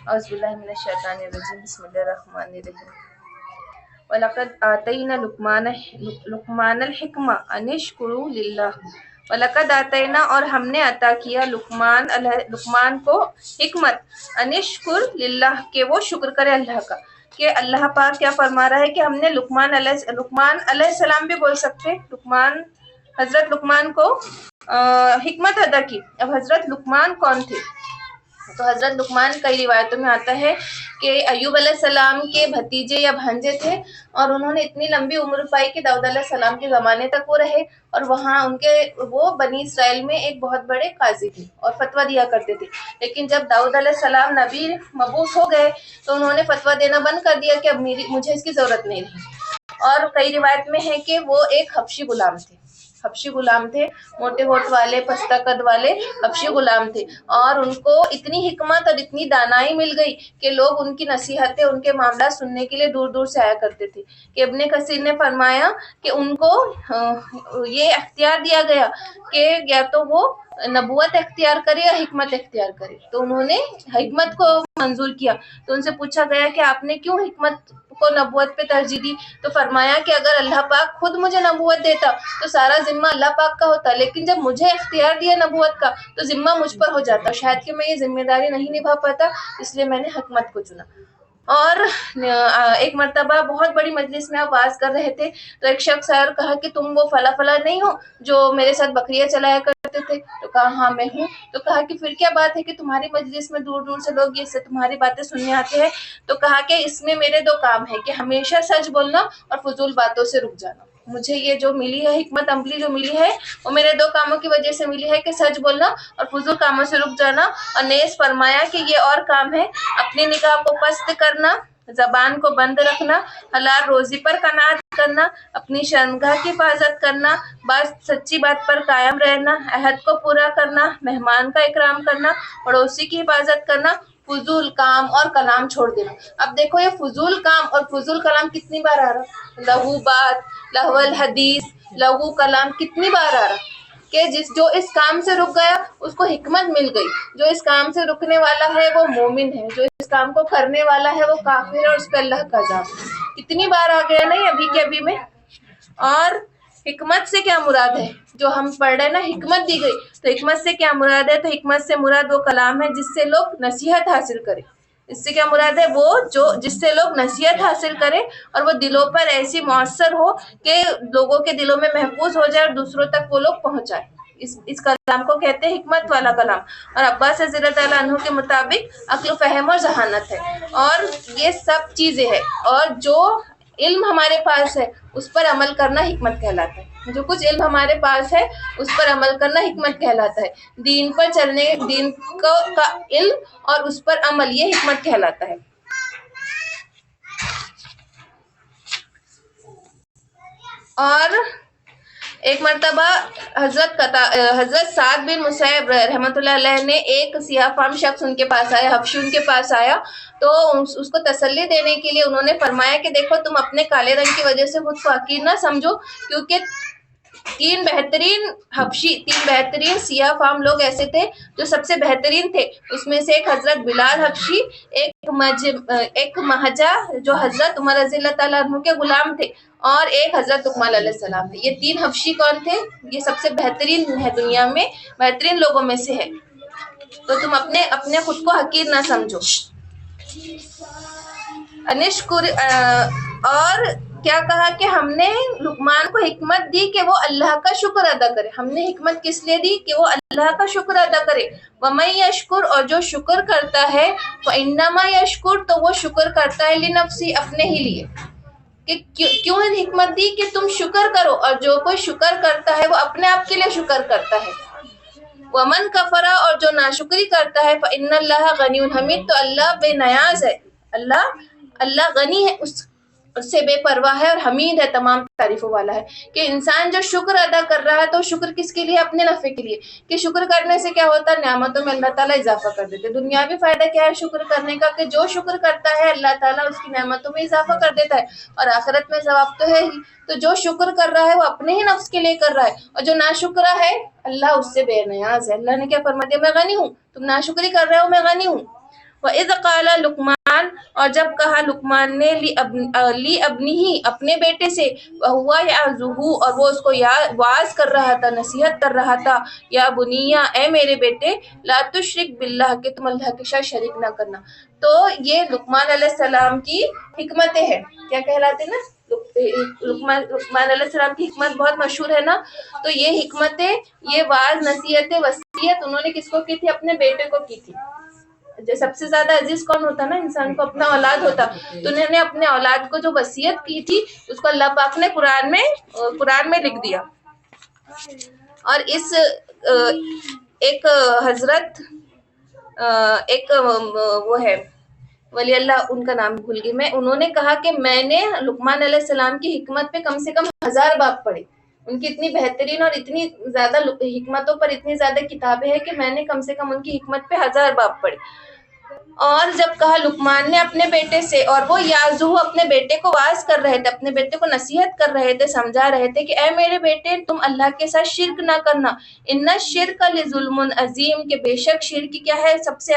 اعوذ باللہ من الشیطان الرجیم، بسم اللہ الرحمن الرحیم۔ وَلَقَدْ آتَيْنَا لُقْمَانَ الْحِکْمَةَ أَنِ اشْکُرُوا لِلَّهِ۔ وَلَقَدْ آتَيْنَا، اور ہم نے عطا کیا لقمان کو حکمت، أَنِ اشْکُرْ لِلَّهِ، کہ وہ شکر کرے اللہ کا۔ کہ اللہ پاک کیا فرما رہا ہے کہ ہم نے لقمان علیہ السلام بھی بول سکتے، حضرت لقمان کو حکمت ادا کی۔ اب حضرت لقمان کون تھے؟ تو حضرت لقمان کئی روایتوں میں آتا ہے کہ ایوب علیہ السلام کے بھتیجے یا بھانجے تھے، اور انہوں نے اتنی لمبی عمر پائی کہ داؤد علیہ السلام کے زمانے تک وہ رہے، اور وہاں وہ بنی اسرائیل میں ایک بہت بڑے قاضی تھے اور فتویٰ دیا کرتے تھے۔ لیکن جب داؤد علیہ السلام نبی مبعوث ہو گئے تو انہوں نے فتویٰ دینا بند کر دیا کہ اب مجھے اس کی ضرورت نہیں رہی۔ اور کئی روایت میں ہے کہ وہ ایک حبشی غلام تھے، موٹے ہوٹ والے، پستہ قد والے حبشی غلام تھے، اور ان کو اتنی حکمت اور اتنی دانائی مل گئی کہ لوگ ان کی نصیحتیں، ان کے معاملات سننے کے لیے دور دور سے آیا کرتے تھے۔ کہ ابن کثیر نے فرمایا کہ ان کو یہ اختیار دیا گیا کہ یا تو وہ نبوت اختیار کرے یا حکمت اختیار کرے، تو انہوں نے حکمت کو منظور کیا۔ تو ان سے پوچھا گیا کہ آپ نے کیوں حکمت کو نبوت پہ ترجیح دی؟ تو فرمایا کہ اگر اللہ پاک خود مجھے نبوت دیتا تو سارا ذمہ اللہ پاک کا ہوتا، لیکن جب مجھے اختیار دیا نبوت کا تو ذمہ مجھ پر ہو جاتا، شاید کہ میں یہ ذمہ داری نہیں نبھا پاتا، اس لیے میں نے حکمت کو چنا۔ اور ایک مرتبہ بہت بڑی مجلس میں آپ واز کر رہے تھے تو ایک شخص آیا اور کہا کہ تم وہ فلاں نہیں ہو جو میرے ساتھ بکریاں چلایا کرتے تھے؟ تو کہا ہاں میں ہوں۔ تو کہا کہ پھر کیا بات ہے کہ تمہاری مجلس میں دور دور سے لوگ یہ تمہاری باتیں سننے آتے ہیں؟ تو کہا کہ اس میں میرے دو کام ہیں، کہ ہمیشہ سچ بولنا اور فضول باتوں سے رک جانا۔ مجھے یہ جو ملی ہے حکمت عملی جو ملی ہے وہ میرے دو کاموں کی وجہ سے ملی ہے، کہ سچ بولنا اور فضول کاموں سے رک جانا۔ اور نیز فرمایا کہ یہ اور کام ہے، اپنی نگاہ کو پست کرنا، زبان کو بند رکھنا، حلال روزی پر قناعت کرنا، اپنی شرمگاہ کی حفاظت کرنا، سچی بات پر قائم رہنا، عہد کو پورا کرنا، مہمان کا اکرام کرنا، پڑوسی کی حفاظت کرنا، فضول کام اور کلام چھوڑ دینا۔ اب دیکھو یہ فضول کام اور فضول کلام کتنی بار آ رہا، لہو بات، لہو الحدیث، لہو کلام کتنی بار آ رہا، کہ جو اس کام سے رک گیا اس کو حکمت مل گئی، جو اس کام سے رکنے والا ہے وہ مومن ہے، جو اس کام کو کرنے والا ہے وہ کافر ہے اور اس پہ اللہ کا عذاب ہے۔ کتنی بار آ گیا نہیں ابھی کے ابھی میں۔ اور حکمت سے کیا مراد ہے جو ہم پڑھ رہے ہیں نا، حکمت دی گئی، تو حکمت سے کیا مراد ہے؟ تو حکمت سے مراد وہ کلام ہے جس سے لوگ نصیحت حاصل کریں۔ اس سے کیا مراد ہے؟ وہ جس سے لوگ نصیحت حاصل کریں اور وہ دلوں پر ایسی مؤثر ہو کہ لوگوں کے دلوں میں محفوظ ہو جائے اور دوسروں تک وہ لوگ پہنچائے۔ اس کلام کو کہتے ہیں حکمت والا کلام۔ اور عباس رضی اللہ تعالیٰ عنہ کے مطابق عقل و فہم اور ذہانت ہے، اور یہ سب چیزیں ہیں، اور جو علم ہمارے پاس ہے اس پر عمل کرنا حکمت کہلاتا ہے۔ جو کچھ علم ہمارے پاس ہے اس پر عمل کرنا حکمت کہلاتا ہے۔ دین پر چلنے، دین کا علم اور اس پر عمل، یہ حکمت کہلاتا ہے۔ اور ایک مرتبہ حضرت سعد بن مسیب رحمۃ اللہ علیہ نے ایک سیاہ فام شخص ان کے پاس آیا، حبشی ان کے پاس آیا، تو اس کو تسلی دینے کے لیے انہوں نے فرمایا کہ دیکھو تم اپنے کالے رنگ کی وجہ سے خود کو حقیر نہ سمجھو، کیونکہ تین بہترین سیاہ فام لوگ ایسے تھے جو سب سے بہترین تھے۔ اس میں سے ایک حضرت بلال حبشی، ایک مہجہ جو حضرت عمر رضی اللہ تعالیٰ عنہ کے غلام تھے، اور ایک حضرت لقمان علیہ السلام تھے۔ یہ تین حبشی کون تھے؟ یہ سب سے بہترین ہے، دنیا میں بہترین لوگوں میں سے ہے، تو تم اپنے خود کو حقیر نہ سمجھو۔ اور کیا کہا کہ ہم نے لقمان کو حکمت دی کہ وہ اللہ کا شکر ادا کرے۔ ہم نے حکمت کس لیے دی؟ کہ وہ اللہ کا شکر ادا کرے۔ وَمَن يَشْكُرْ، اور جو شکر کرتا ہے، فَإِنَّمَا يَشْكُرْ، تو وہ شکر کرتا ہے، لِنَفْسِهِ، اپنے ہی لیے۔ کہ کیوں حکمت دی؟ کہ تم شکر کرو، اور جو کوئی شکر کرتا ہے وہ اپنے آپ کے لیے شکر کرتا ہے۔ وَمَن كَفَرَ، اور جو ناشکری کرتا ہے، فَإِنَّ اللَّهَ غَنِيٌّ حَمِيدٌ، تو اللہ بے نیاز ہے، اللہ غنی ہے، اس سے بے پرواہ ہے اور حمید ہے، تمام تعریفوں والا ہے۔ کہ انسان جو شکر ادا کر رہا ہے تو شکر کس کے لیے؟ اپنے نفع کے لیے۔ کہ شکر کرنے سے کیا ہوتا ہے؟ نعمتوں میں اللہ تعالیٰ اضافہ کر دیتے۔ دنیاوی فائدہ کیا ہے شکر کرنے کا؟ کہ جو شکر کرتا ہے اللہ تعالیٰ اس کی نعمتوں میں اضافہ کر دیتا ہے، اور آخرت میں ثواب تو ہے ہی۔ تو جو شکر کر رہا ہے وہ اپنے ہی نفس کے لیے کر رہا ہے، اور جو ناشکرہ ہے اللہ اس سے بے نیاز ہے۔ اللہ نے کیا فرما دیا؟ میں غنی ہوں، تم ناشکری کر رہے ہو، میں غنی ہوں۔ وَإِذْ قَالَ لُقْمَانُ اور جب کہا لقمان نے لی ابنہ اپنے بیٹے سے وَهُوَ يَعِظُهُ اور وہ اس کو واعظ کر رہا تھا، نصیحت کر رہا تھا، یا بنیا اے میرے بیٹے لا تشرک باللہ کہ تم اللہ کے ساتھ شریک نہ کرنا۔ تو یہ لقمان علیہ السلام کی حکمتیں ہیں، کیا کہلاتے نا، لقمان علیہ السلام کی حکمت بہت مشہور ہے نا، تو یہ حکمتیں، یہ واعظ، نصیحت، وصیت انہوں نے کس کو کی تھی؟ اپنے بیٹے کو کی تھی۔ جو سب سے زیادہ عزیز کون ہوتا نا انسان کو؟ اپنا اولاد ہوتا، تو انہوں نے اپنے اولاد کو جو وصیت کی تھی اس کو اللہ پاک نے قرآن میں لکھ دیا۔ اور اس ایک حضرت ایک وہ ہے ولی اللہ، ان کا نام بھول گئی میں، انہوں نے کہا کہ میں نے لقمان علیہ السلام کی حکمت پہ کم سے کم 1000 باب پڑھے، ان کی اتنی بہترین اور اتنی زیادہ حکمتوں پر اتنی زیادہ کتابیں ہیں کہ میں نے کم سے کم ان کی حکمت پہ 1000 باب پڑھے۔ اور جب کہا لقمان نے اپنے بیٹے سے، اور وہ یعظہ اپنے بیٹے کو واعظ کر رہے تھے، اپنے بیٹے کو نصیحت کر رہے تھے، سمجھا رہے تھے کہ اے میرے بیٹے تم اللہ کے ساتھ شرک نہ کرنا، ان الشرک لظلم عظیم، کہ بے شک شرک کیا ہے؟ سب سے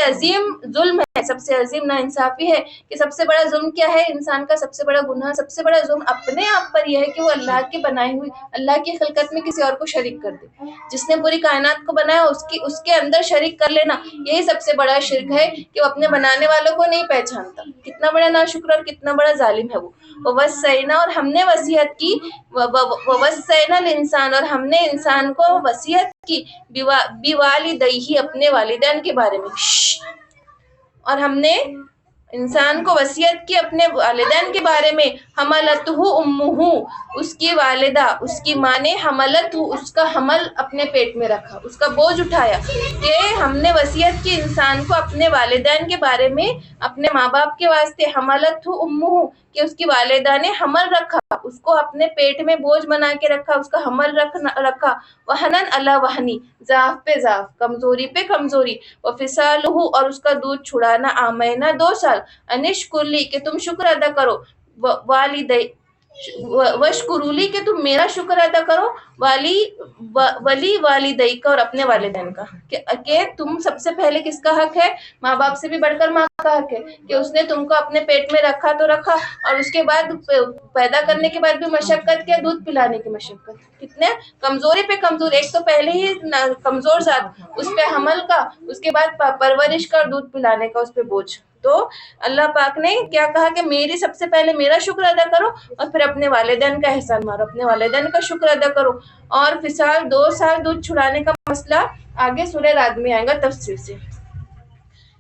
عظیم ظلم ہے، سب سے عظیم ناانصافی ہے، کہ سب سے بڑا ظلم کیا ہے؟ انسان کا سب سے بڑا گناہ، سب سے بڑا ظلم اپنے آپ پر یہ ہے کہ وہ اللہ کی بنائی ہوئی، اللہ کی خلقت میں کسی اور کو شریک کر دے۔ جس نے پوری کائنات کو بنایا اس کے اندر شریک کر لینا، یہی سب سے بڑا شرک ہے کہ وہ اپنے بنانے والوں کو نہیں پہچانتا۔ کتنا بڑا ناشکر اور کتنا بڑا ظالم ہے وہ۔ وَوَصَّيْنَا اور ہم نے وصیت کی، وَوَصَّيْنَا الْإِنسَانَ اور ہم نے انسان کو وصیت کی، بِوَالِدَيْهِ اپنے والدین کے بارے میں، اور ہم نے انسان کو وصیت کی اپنے والدین کے بارے میں، حملتہ امہ اس کی والدہ، اس کی ماں نے، حملتہ اس کا حمل اپنے پیٹ میں رکھا، اس کا بوجھ اٹھایا، کہ ہم نے وصیت کی انسان کو اپنے والدین کے بارے میں، اپنے ماں باپ کے واسطے، حملتہ امہ کہ اس کی والدہ نے حمل رکھا، اس کو اپنے پیٹ میں بوجھ بنا کے رکھا، اس کا حمل رکھا، وہنن علی وہنی ضعف پہ ضعف، کمزوری پہ کمزوری، وفصالہ اور اس کا دودھ چھڑانا، آمینہ 2 سال، انشکر لی کہ تم شکر ادا کرو، وشکرولی کہ تم میرا شکر ادا کرو، ولی والدئی کا اور اپنے والدین کا، کہ تم سب سے پہلے کس کا حق ہے؟ ماں باپ سے بھی بڑھ کر ماں کا حق ہے، کہ اس نے تم کو اپنے پیٹ میں رکھا تو رکھا، اور اس کے بعد پیدا کرنے کے بعد بھی مشقت کیا، دودھ پلانے کی مشقت، کتنے کمزوری پہ کمزور، ایک تو پہلے ہی کمزور ذات، اس پہ حمل کا، اس کے بعد پرورش کا اور دودھ پلانے کا اس پہ بوجھ۔ تو اللہ پاک نے کیا کہا کہ میری سب سے پہلے میرا شکر ادا کرو، اور پھر اپنے والدین کا احسان مارو، اپنے والدین کا شکر ادا کرو۔ اور فصال 2 سال دودھ چھڑانے کا مسئلہ آگے سورہ رعد میں آئے گا تفصیل سے۔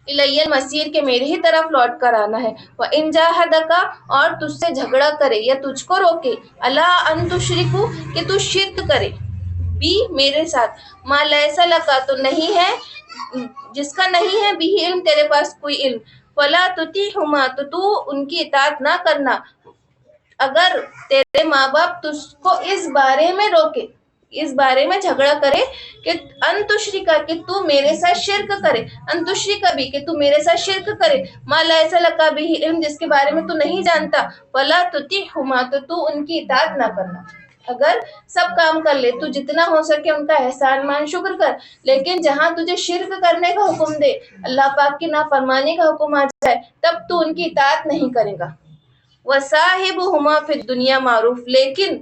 الیہ المصیر کے میری ہی طرف لوٹ کر آنا ہے۔ وَإِن جَاهَدَكَ اور تجھ سے جھگڑا کرے یا تجھ کو روکے، الا ان تشرکو کہ تو شرک کرے، بھی میرے ساتھ، ما لیس لکا تو نہیں ہے، جس کا نہیں ہے بھی علم تیرے پاس کوئی علم، فلا تطیعہما تو ان کی اطاعت نہ کرنا۔ اگر تیرے ماں باپ تجھ کو اس بارے میں روکے، اس بارے میں جھگڑا کرے کہ ان تشرکا کہ تو میرے ساتھ شرک کرے، ان تشرکا بھی کہ تو میرے ساتھ شرک کرے، ما لیس لکا بھی علم جس کے بارے میں تو نہیں جانتا، فلا تطیعہما تو ان کی اطاعت نہ کرنا۔ اگر سب کام کر لے، تو جتنا ہو سکے ان کا احسان مان، شکر کر، لیکن جہاں تجھے شرک کرنے کا حکم دے، اللہ پاک کی نافرمانی کا حکم آ جائے، تب تو ان کی اطاعت نہیں کرے گا۔ وَصَاحِبُهُمَا فِي الدُّنْيَا مَعْرُوف لیکن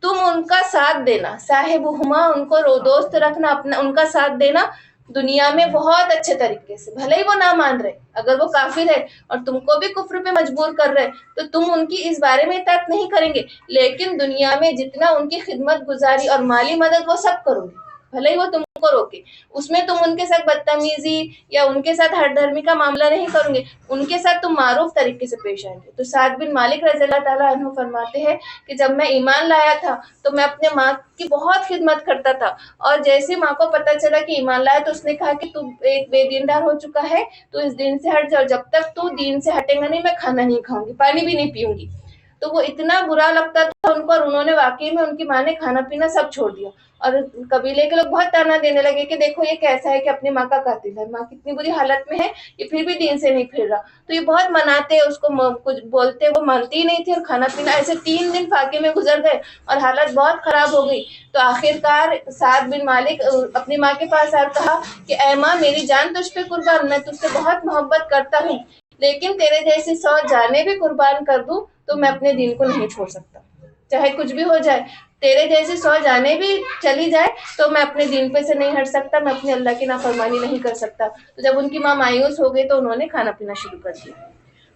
تم ان کا ساتھ دینا، صاحبہما ان کو دوست رکھنا، اپنا ان کا ساتھ دینا دنیا میں بہت اچھے طریقے سے، بھلے ہی وہ نہ مان رہے، اگر وہ کافر ہے اور تم کو بھی کفر پہ مجبور کر رہے، تو تم ان کی اس بارے میں اطاعت نہیں کریں گے، لیکن دنیا میں جتنا ان کی خدمت گزاری اور مالی مدد وہ سب کرو گے، بھلے ہی وہ تم کو روکے، اس میں تم ان کے ساتھ بدتمیزی یا ان کے ساتھ ہر دھرمی کا معاملہ نہیں کرو گے، ان کے ساتھ تم معروف طریقے سے پیش آئیں گے۔ تو سعد بن مالک رضی اللہ تعالیٰ عنہ فرماتے ہیں کہ جب میں ایمان لایا تھا تو میں اپنے ماں کی بہت خدمت کرتا تھا، اور جیسے ماں کو پتہ چلا کہ ایمان لایا تو اس نے کہا کہ تو ایک بے دیندار ہو چکا ہے، تو اس دین سے ہٹ جاؤ، جب تک تو دین سے ہٹے گا نہیں میں کھانا نہیں کھاؤں گی، پانی بھی نہیں پیوں گی۔ تو وہ اتنا برا لگتا تھا ان کو، اور انہوں نے واقعی میں ان کی ماں نے کھانا پینا سب چھوڑ دیا، اور قبیلے کے لوگ بہت تانا دینے لگے کہ دیکھو یہ کیسا ہے کہ اپنی ماں کا قاتل ہے، ماں کتنی بری حالت میں ہے، یہ پھر بھی دین سے نہیں پھر رہا. تو یہ بہت مناتے اس کو، کچھ بولتے، وہ مانتی ہی نہیں تھی، اور کھانا پینا ایسے 3 دن فاقے میں گزر گئے اور حالت بہت خراب ہو گئی. تو آخرکار سعد بن مالک اپنی ماں کے پاس آ کہا کہ اے ماں میری جان تجھ پہ قربان، میں تجھ سے بہت محبت کرتا ہوں، لیکن تیرے جیسی 100 جانیں بھی قربان کر دوں تو میں اپنے دین کو نہیں چھوڑ سکتا، چاہے کچھ بھی ہو جائے. تیرے جیسی 100 جانیں بھی چلی جائے تو میں اپنے دین پہ سے نہیں ہٹ سکتا، میں اپنے اللہ کی نافرمانی نہیں کر سکتا. تو جب ان کی ماں مایوس ہو گئی تو انہوں نے کھانا پینا شروع کر دیا.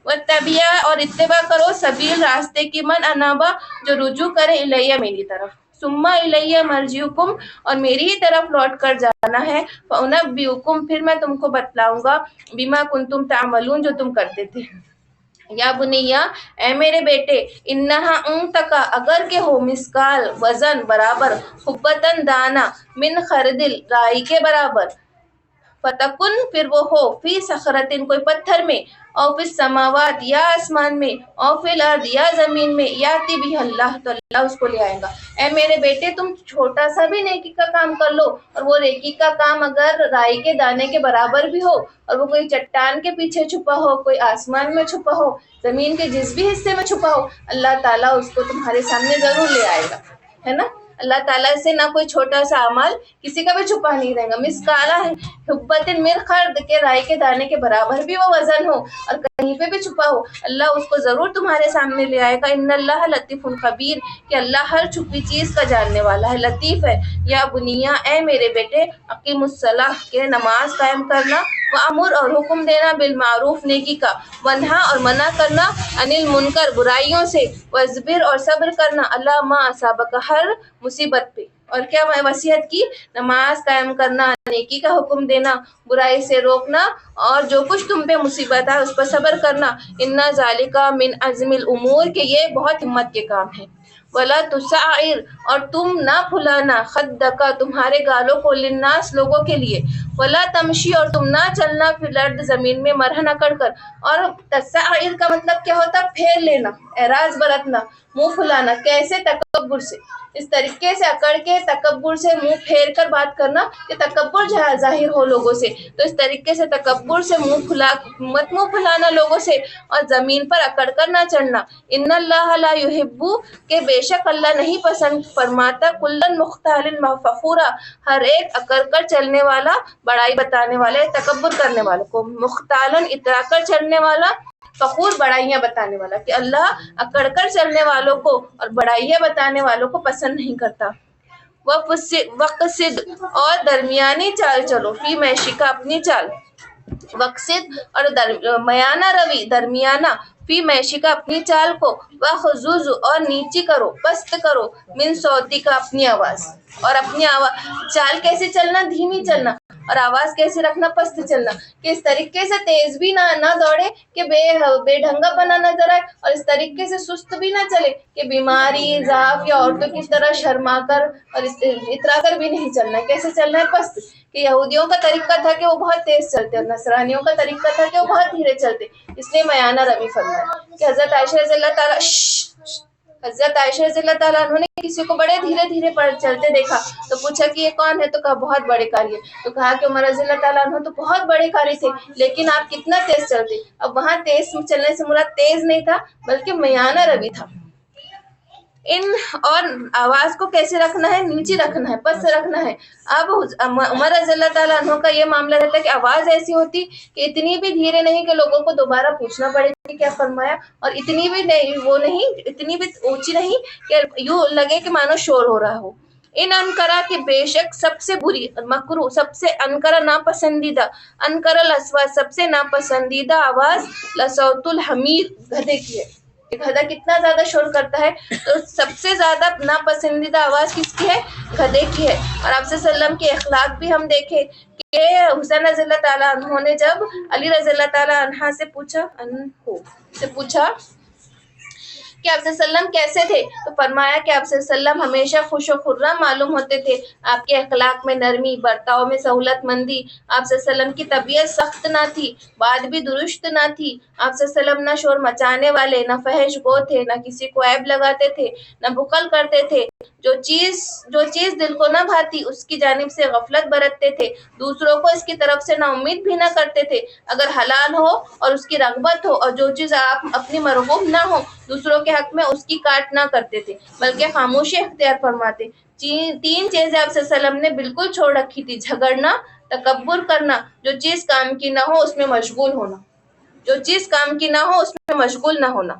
وَاتَّبِعَ اور اتباع کرو، سبیل راستے کی، من انابا جو رجوع کرے، الیہ میری طرف، ثم الیہ مرجعکم اور میری ہی طرف لوٹ کر جانا ہے، فَأُنَبِّئُکم پھر میں تم کو بتلاؤں گا، بما کنتم تعملون جو تم کرتے تھے. یا بنیا اے میرے بیٹے، انہا ان تکا اگر کہ ہو، مسکال وزن برابر، حبتن دانا، من خردل رائی کے برابر، فتکن پھر وہ ہو، فی صخرتن کوئی پتھر میں، او فی السماوات یا آسمان میں، او فی الارض یا زمین میں، یاتی بھی اللہ تو اللہ اس کو لے آئے گا. اے میرے بیٹے تم چھوٹا سا بھی نیکی کا کام کر لو، اور وہ نیکی کا کام اگر رائی کے دانے کے برابر بھی ہو، اور وہ کوئی چٹان کے پیچھے چھپا ہو، کوئی آسمان میں چھپا ہو، زمین کے جس بھی حصے میں چھپا ہو، اللہ تعالیٰ اس کو تمہارے سامنے ضرور لے آئے گا، ہے نا. اللہ تعالیٰ سے نہ کوئی چھوٹا سا عمل کسی کا بھی چھپا نہیں رہے گا. مسکالہ ہے حبت من خرد کے رائی کے دانے کے برابر بھی وہ وزن ہو اور کہیں پہ بھی چھپا ہو، اللہ اس کو ضرور تمہارے سامنے لے آئے گا. ان اللہ لطیف خبیر کہ اللہ ہر چھپی چیز کا جاننے والا ہے، لطیف ہے. یا بنیا اے میرے بیٹے، اقیم الصلاۃ کہ نماز قائم کرنا، وامر اور حکم دینا، بالمعروف نیکی کا، ونہا اور منع کرنا، عن المنکر برائیوں سے، واصبر اور صبر کرنا، علی ما اصابک ہر مصیبت پہ. اور کیا وصیت کی؟ نماز قائم کرنا، نیکی کا حکم دینا، برائی سے روکنا، اور جو کچھ تم پہ مصیبت ہے اس پر صبر کرنا. ان ذالک من عزم الامور کہ یہ بہت ہمت کے کام ہے. ولا تسعر اور تم نہ پھلانا، خدک تمہارے گالوں کو، للناس لوگوں کے لیے، ولا تمشی اور تم نہ چلنا، فی الارض زمین میں، مرحن اکڑ کر. اور تسعر کا مطلب کیا ہوتا ہے؟ پھیر لینا، اعراض برتنا، منہ پھلانا. کیسے؟ تکبر سے، اس طریقے سے اکڑ کے، تکبر سے منہ پھیر کر بات کرنا کہ تکبر ظاہر ہو لوگوں سے. تو اس طریقے سے تکبر سے مت منہ پھلانا لوگوں سے، اور زمین پر اکڑ کر نہ چڑھنا. ان اللہ لا یحب کہ بے شک اللہ نہیں پسند فرماتا، کلن مختال فخورا ہر ایک اکڑ کر چلنے والا، بڑائی بتانے والے، تکبر کرنے والوں کو، مختالن اترا کر چلنے والا، فخور بڑائیاں بتانے والا، کہ اللہ اکڑ کر چلنے والوں کو اور بڑائیاں بتانے والوں کو پسند نہیں کرتا. وقصد اور درمیانی چال چلو، فی معیشی کا اپنی چال، وقصد اور میانہ روی، درمیانہ، فی معیشی کا اپنی چال کو، وخضوض اور نیچی کرو، پست کرو، من صوتی کا اپنی آواز. اور اپنی آواز چال کیسے چلنا؟ دھیمی چلنا، اور آواز کیسے رکھنا؟ پست چلنا. کہ اس طریقے سے تیز بھی نہ دوڑے کہ بے ڈھنگا پنا نظر آئے، اور اس طریقے سے سست بھی نہ چلے کہ بیماری، ضعف یا عورتوں کی طرح شرما کر اور اترا کر بھی نہیں چلنا ہے. کیسے چلنا ہے؟ پست. کہ یہودیوں کا طریقہ تھا کہ وہ بہت تیز چلتے، اور نصرانیوں کا طریقہ تھا کہ وہ بہت دھیرے چلتے، اس لیے میانہ روی فرمایا. کہ حضرت عائشہ رضی اللہ تعالیٰ عنہ نے کسی کو بڑے دھیرے دھیرے چلتے دیکھا تو پوچھا کہ یہ کون ہے؟ تو کہا بہت بڑے قاری ہے. تو کہا کہ عمر رضی اللہ تعالیٰ عنہ تو بہت بڑے قاری تھے، لیکن آپ کتنا تیز چلتے. اب وہاں تیز چلنے سے مراد تیز نہیں تھا بلکہ میانہ روی تھا. اور آواز کو کیسے رکھنا ہے؟ نیچی رکھنا ہے، پس رکھنا ہے. اب عمر رضی اللہ تعالیٰ عنہ کا یہ معاملہ رہتا ہے کہ آواز ایسی ہوتی کہ اتنی بھی دھیرے نہیں کہ لوگوں کو دوبارہ پوچھنا پڑے کہ کیا فرمایا، اور اتنی بھی اتنی بھی اونچی نہیں کہ یوں لگے کہ مانو شور ہو رہا ہو. ان انکرا کہ بے شک سب سے بری، مکروہ سب سے، انکرا ناپسندیدہ، انکر الاسوات سب سے ناپسندیدہ آواز، لصوت الحمیر گدھے کی ہے. گدھا کتنا زیادہ شور کرتا ہے، تو سب سے زیادہ ناپسندیدہ آواز کس کی ہے؟ گدھے کی ہے. اور آپ صلی اللہ علیہ وسلم کے اخلاق بھی ہم دیکھیں کہ حسین رضی اللہ تعالیٰ عنہ نے جب علی رضی اللہ تعالیٰ عنہ سے پوچھا کہ آپ صلی اللہ علیہ وسلم کیسے تھے، تو فرمایا کہ آپ صلی اللہ علیہ وسلم ہمیشہ خوش و خرم معلوم ہوتے تھے، آپ کے اخلاق میں نرمی، برتاؤ میں سہولت مندی، آپ صلی اللہ علیہ وسلم کی طبیعت سخت نہ تھی، بات بھی درست نہ تھی، آپ صلی اللہ علیہ وسلم نہ شور مچانے والے، نہ فحش گو تھے، نہ کسی کو عیب لگاتے تھے، نہ بخل کرتے تھے، جو چیز دل کو نہ بھاتی اس کی جانب سے غفلت برتتے تھے، دوسروں کو اس کی طرف سے نا امید بھی نہ کرتے تھے، اگر حلال ہو اور اس کی رغبت ہو اور جو چیز آپ اپنی مرغوب نہ ہو دوسروں کے حق میں اس کی کاٹ نہ کرتے تھے بلکہ خاموشی اختیار فرماتے۔ تین چیزیں آپ صلی اللہ علیہ وسلم نے بالکل چھوڑ رکھی تھی: جھگڑنا، تکبر کرنا، جو چیز کام کی نہ ہو اس میں مشغول ہونا، جو چیز کام کی نہ ہو اس میں مشغول نہ ہونا۔